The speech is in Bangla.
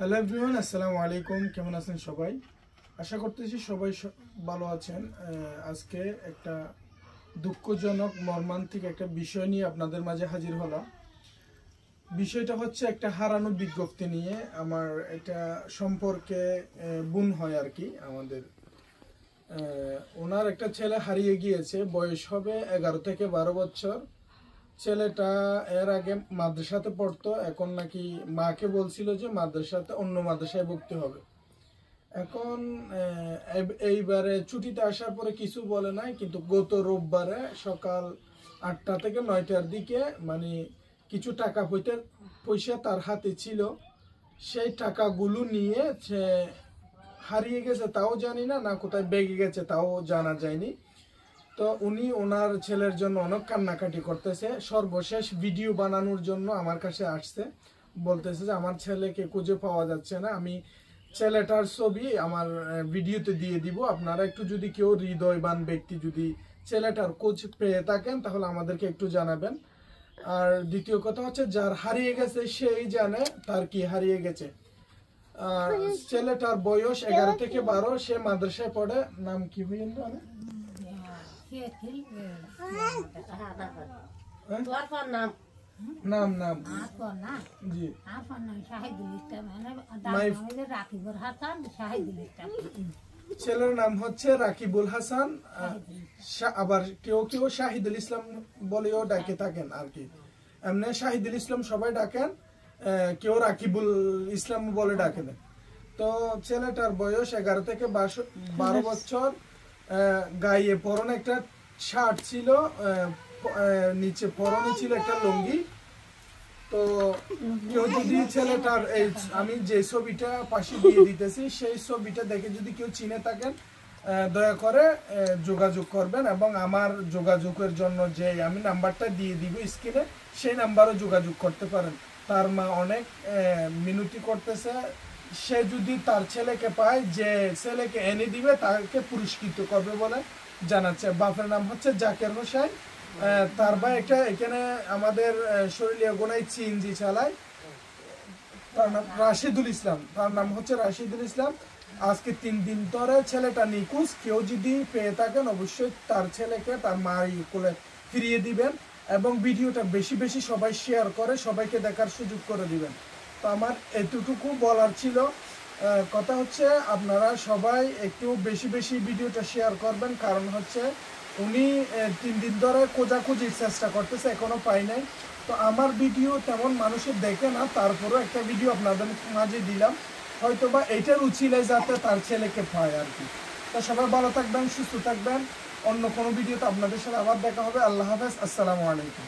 হ্যালো এভরিওয়ান, আসসালামু আলাইকুম। কেমন আছেন সবাই? আশা করতেছি সবাই ভালো আছেন। আজকে একটা দুঃখজনক মর্মান্তিক একটা বিষয় নিয়ে আপনাদের মাঝে হাজির হলাম। বিষয়টা হচ্ছে একটা হারানো বিজ্ঞপ্তি নিয়ে। আমার এটা সম্পর্কে বোন হয় আর কি। আমাদের ওনার একটা ছেলে হারিয়ে গিয়েছে, বয়স হবে 11 থেকে 12 বছর। ছেলেটা এর আগে মাদ্রাসাতে পড়তো, এখন নাকি মাকে বলছিল যে মাদ্রাসাতে অন্য মাদ্রাসায় ভর্তি হবে। এখন এইবারে ছুটিতে আসার পরে কিছু বলে নাই, কিন্তু গত রোববারে সকাল 8টা থেকে 9টার দিকে মানে কিছু টাকা পয়সা তার হাতে ছিল। সেই টাকাগুলো নিয়ে সে হারিয়ে গেছে, তাও জানি না, না কোথায় বেগে গেছে তাও জানা যায়নি। তো উনি ওনার ছেলের জন্য অনেক কান্নাকাটি করতেছে। সর্বশেষ ভিডিও বানানোর জন্য আমার কাছে আসছে, বলতেছে যে আমার ছেলেকে খুঁজে পাওয়া যাচ্ছে না, আমি ছেলেটার ছবি আমার ভিডিওতে দিয়ে দিব, আপনারা একটু যদি কেউ হৃদয়বান ব্যক্তি যদি ছেলেটার খোঁজ পেয়ে থাকেন তাহলে আমাদেরকে একটু জানাবেন। আর দ্বিতীয় কথা হচ্ছে, যার হারিয়ে গেছে সেই জানে তার কি হারিয়ে গেছে। ছেলেটার বয়স 11 থেকে 12, সে মাদ্রাসায় পড়ে। নাম কি হইল? ছেলের নাম হচ্ছে রাকিবুল হাসান, আবার কেউ কেউ শাহিদুল ইসলাম বলেও ডাকে থাকেন আর কি। এমনি শাহিদুল ইসলাম সবাই ডাকেন, কেউ রাকিবুল ইসলাম বলে ডাকেন। তো ছেলেটার বয়স 11 থেকে 12 বছর। গায়ে পরনে একটা শার্ট ছিল, নিচে পরনে ছিল একটা লুঙ্গি। তো কেউ যদি ছেলেটার আমি যে ছবিটা পাশে দিয়ে দিতেছি সেই ছবিটা দেখে যদি কেউ চিনে থাকেন দয়া করে যোগাযোগ করবেন, এবং আমার যোগাযোগের জন্য যে আমি নাম্বারটা দিয়ে দিব স্ক্রিনে, সেই নাম্বারও যোগাযোগ করতে পারেন। তার মা অনেক মিনতি করতেছে, সে যদি তার ছেলেকে পায়, যে ছেলেকে এনে দিবে তাকে পুরস্কৃত করবে বলে জানাচ্ছে। বাপের নাম হচ্ছে জাকের হোসেন, তার ভাই একটা এখানে আমাদের শরীরিয়া গোনায় চিনজি চালায়, তার নাম রাশিদুল ইসলাম। তার নাম হচ্ছে রাশিদুল ইসলাম। আজকে 3 দিন ধরে ছেলেটা নিখোঁজ। কেউ যদি পেয়ে থাকেন অবশ্যই তার ছেলেকে তার মার কোলে ফিরিয়ে দিবেন, এবং ভিডিওটা বেশি বেশি সবাই শেয়ার করে সবাইকে দেখার সুযোগ করে দিবেন। তো আমার এতটুকু বলার ছিল। কথা হচ্ছে আপনারা সবাই একটু বেশি বেশি ভিডিওটা শেয়ার করবেন, কারণ হচ্ছে উনি 3 দিন ধরে খোঁজাখুঁজির চেষ্টা করতেছে, এখনো পাই নাই। তো আমার ভিডিও তেমন মানুষের দেখে না, তারপরেও একটা ভিডিও আপনাদের মাঝে দিলাম, হয়তো বা এইটার উচিলে যাতে তার ছেলেকে পায় আর কি। তো সবাই ভালো থাকবেন, সুস্থ থাকবেন। অন্য কোনো ভিডিওতে আপনাদের সাথে আবার দেখা হবে। আল্লাহ হাফেজ, আসসালামু আলাইকুম।